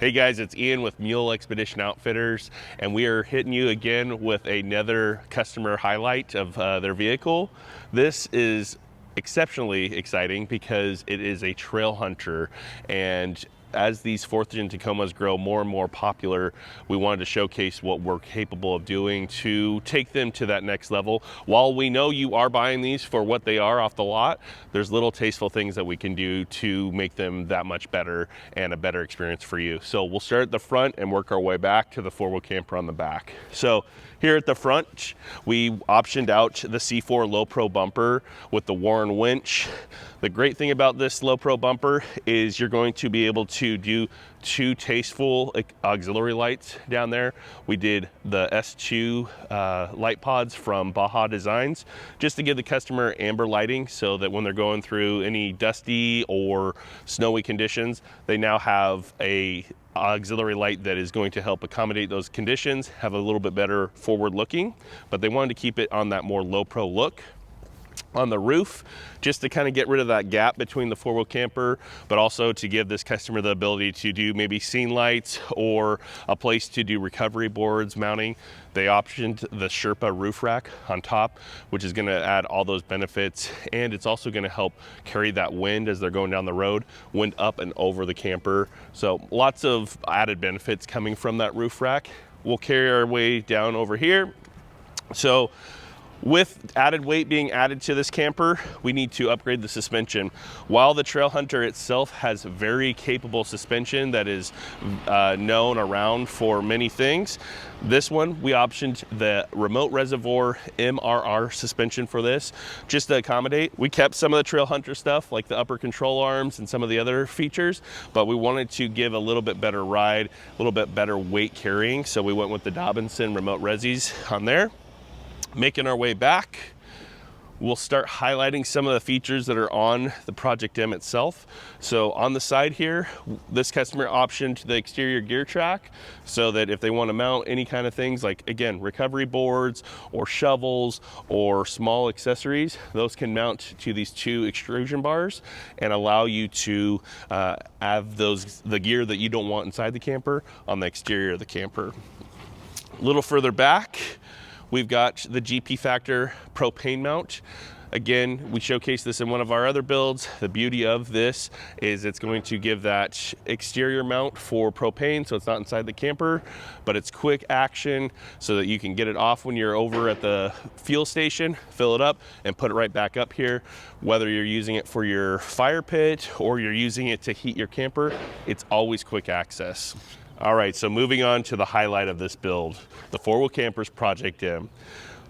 Hey guys, it's Ian with Mule Expedition Outfitters, and we are hitting you again with another customer highlight of their vehicle. This is exceptionally exciting because it is a trail hunter, and as these 4th Gen Tacomas grow more and more popular, we wanted to showcase what we're capable of doing to take them to that next level. While we know you are buying these for what they are off the lot, there's little tasteful things that we can do to make them that much better and a better experience for you. So we'll start at the front and work our way back to the 4-wheel camper on the back. So here at the front, we optioned out the C4 Low Pro bumper with the Warren winch. The great thing about this Low Pro bumper is you're going to be able to do 2 tasteful auxiliary lights down there. We did the S2 light pods from Baja Designs just to give the customer amber lighting so that when they're going through any dusty or snowy conditions, they now have a auxiliary light that is going to help accommodate those conditions, have a little bit better forward looking, but they wanted to keep it on that more low pro look. On the roof, just to kind of get rid of that gap between the 4-wheel camper, but also to give this customer the ability to do maybe scene lights or a place to do recovery boards mounting. They optioned the Sherpa roof rack on top, which is going to add all those benefits, and it's also going to help carry that wind as they're going down the road, wind up and over the camper. So lots of added benefits coming from that roof rack. We'll carry our way down over here. So with added weight being added to this camper, we need to upgrade the suspension. While the Trail Hunter itself has very capable suspension that is known around for many things, this one we optioned the remote reservoir MRR suspension for this just to accommodate. We kept some of the Trail Hunter stuff like the upper control arms and some of the other features, but we wanted to give a little bit better ride, a little bit better weight carrying, so we went with the Dobinson remote resis on there. Making our way back, we'll start highlighting some of the features that are on the Project M itself. So on the side here, this customer optioned the exterior gear track so that if they want to mount any kind of things like, again, recovery boards or shovels or small accessories, those can mount to these 2 extrusion bars and allow you to have the gear that you don't want inside the camper on the exterior of the camper. A little further back, we've got the GP Factor propane mount. Again, we showcased this in one of our other builds. The beauty of this is it's going to give that exterior mount for propane, so it's not inside the camper, but it's quick action so that you can get it off when you're over at the fuel station, fill it up, and put it right back up here. Whether you're using it for your fire pit or you're using it to heat your camper, it's always quick access. All right, so moving on to the highlight of this build, the 4-wheel camper's Project M.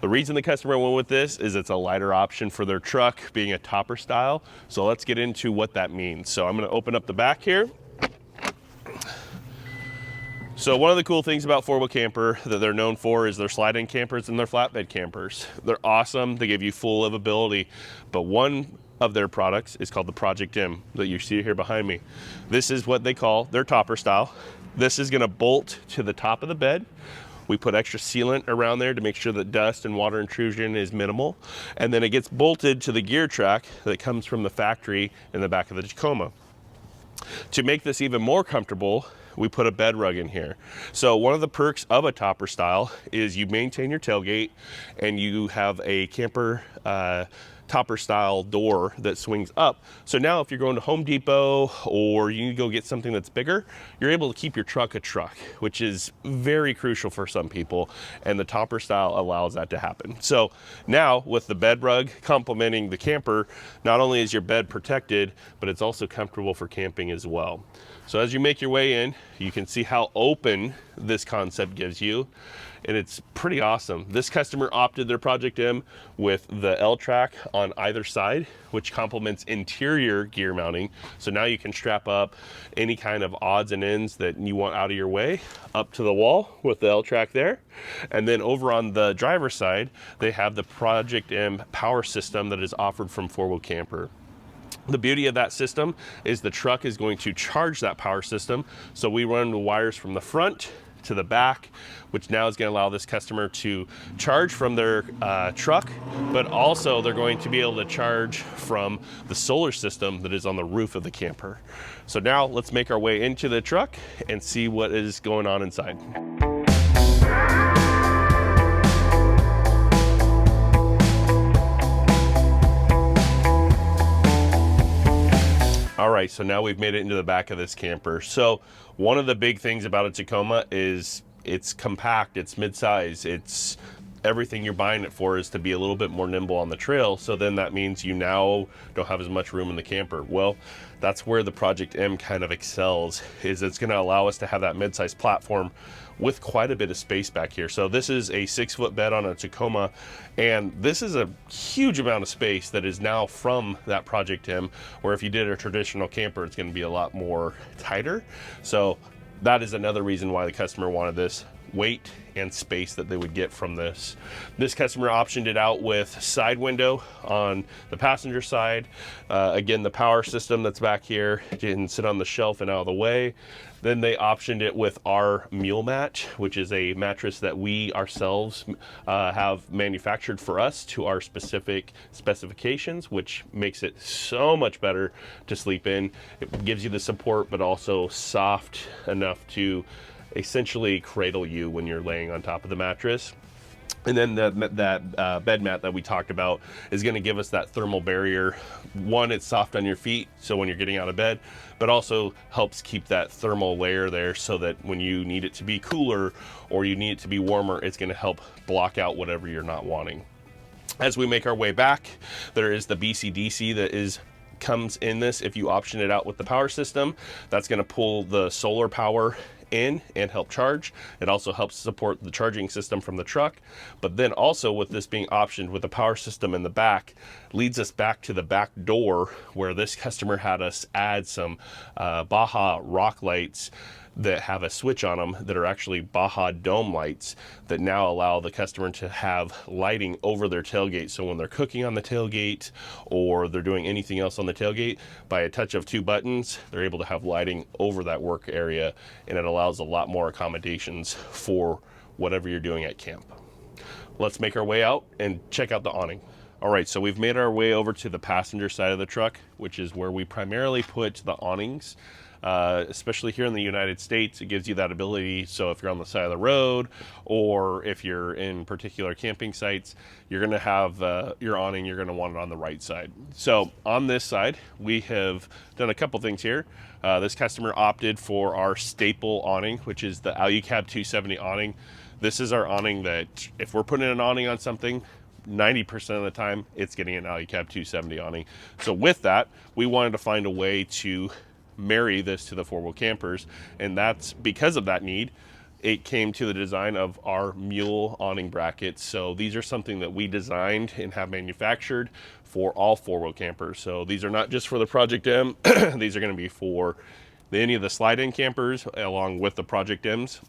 The reason the customer went with this is it's a lighter option for their truck, being a topper style. So let's get into what that means. So I'm gonna open up the back here. So one of the cool things about 4-wheel camper that they're known for is their slide-in campers and their flatbed campers. They're awesome, they give you full livability, but one of their products is called the Project M that you see here behind me. This is what they call their topper style. This is gonna bolt to the top of the bed. We put extra sealant around there to make sure that dust and water intrusion is minimal. And then it gets bolted to the gear track that comes from the factory in the back of the Tacoma. To make this even more comfortable, we put a bed rug in here. So one of the perks of a topper style is you maintain your tailgate and you have a camper topper style door that swings up. So now if you're going to Home Depot or you need to go get something that's bigger, you're able to keep your truck a truck, which is very crucial for some people, and the topper style allows that to happen. So now with the bed rug complementing the camper, not only is your bed protected, but it's also comfortable for camping as well. So as you make your way in, you can see how open this concept gives you, and it's pretty awesome. This customer opted their Project M with the L-track on either side, which complements interior gear mounting. So now you can strap up any kind of odds and ends that you want out of your way up to the wall with the L-track there. And then over on the driver's side, they have the Project M power system that is offered from 4-wheel camper. The beauty of that system is the truck is going to charge that power system. So we run the wires from the front to the back, which now is going to allow this customer to charge from their truck, but also they're going to be able to charge from the solar system that is on the roof of the camper. So now let's make our way into the truck and see what is going on inside. All right, so now we've made it into the back of this camper. So one of the big things about a Tacoma is it's compact, it's mid-size, it's everything you're buying it for is to be a little bit more nimble on the trail. So then that means you now don't have as much room in the camper. Well, that's where the Project M kind of excels, is it's gonna allow us to have that mid-size platform with quite a bit of space back here. So this is a 6-foot bed on a Tacoma, and this is a huge amount of space that is now from that Project M, where if you did a traditional camper, it's gonna be a lot more tighter. So that is another reason why the customer wanted this weight and space that they would get from this. This customer optioned it out with side window on the passenger side. Again, the power system that's back here can sit on the shelf and out of the way. Then they optioned it with our Mule mat, which is a mattress that we ourselves have manufactured for us to our specific specifications, which makes it so much better to sleep in. It gives you the support, but also soft enough to essentially cradle you when you're laying on top of the mattress. And then that bed mat that we talked about is going to give us that thermal barrier. One, it's soft on your feet, so when you're getting out of bed, but also helps keep that thermal layer there so that when you need it to be cooler or you need it to be warmer, it's going to help block out whatever you're not wanting. As we make our way back, there is the BCDC that comes in this. If you option it out with the power system, that's going to pull the solar power in and help charge. It also helps support the charging system from the truck, but then also with this being optioned with the power system in the back, leads us back to the back door where this customer had us add some Baja rock lights that have a switch on them that are actually Baja dome lights that now allow the customer to have lighting over their tailgate. So when they're cooking on the tailgate or they're doing anything else on the tailgate, by a touch of 2 buttons, they're able to have lighting over that work area, and it allows a lot more accommodations for whatever you're doing at camp. Let's make our way out and check out the awning. All right, so we've made our way over to the passenger side of the truck, which is where we primarily put the awnings. Especially here in the United States, it gives you that ability. So if you're on the side of the road or if you're in particular camping sites, you're going to have your awning, you're going to want it on the right side. So on this side, we have done a couple things here. This customer opted for our staple awning, which is the Alucab 270 awning. This is our awning that if we're putting an awning on something, 90% of the time, it's getting an Alucab 270 awning. So with that, we wanted to find a way to marry this to the 4-wheel campers, and that's because of that need. It came to the design of our Mule awning brackets. So these are something that we designed and have manufactured for all 4-wheel campers. So these are not just for the Project M. These are going to be for any of the slide-in campers along with the Project M's.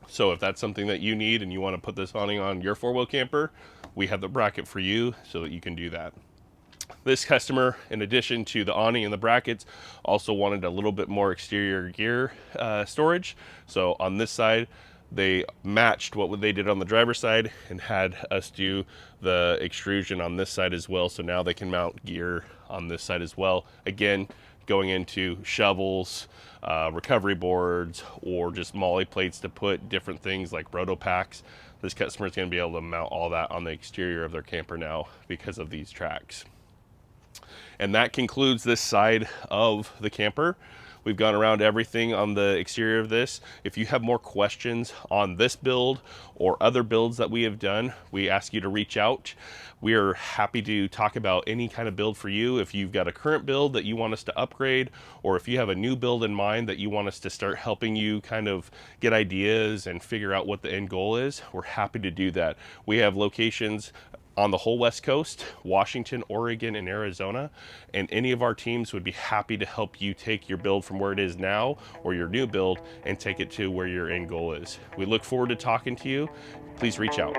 So if that's something that you need and you want to put this awning on your 4-wheel camper, we have the bracket for you so that you can do that. This customer, in addition to the awning and the brackets, also wanted a little bit more exterior gear storage. So on this side, they matched what they did on the driver's side and had us do the extrusion on this side as well. So now they can mount gear on this side as well. Again, going into shovels, recovery boards, or just molly plates to put different things like roto packs. This customer is going to be able to mount all that on the exterior of their camper now because of these tracks. And that concludes this side of the camper. We've gone around everything on the exterior of this. If you have more questions on this build or other builds that we have done, we ask you to reach out. We are happy to talk about any kind of build for you. If you've got a current build that you want us to upgrade, or if you have a new build in mind that you want us to start helping you kind of get ideas and figure out what the end goal is, we're happy to do that. We have locations on the whole West Coast, Washington, Oregon, and Arizona, and any of our teams would be happy to help you take your build from where it is now or your new build and take it to where your end goal is. We look forward to talking to you. Please reach out.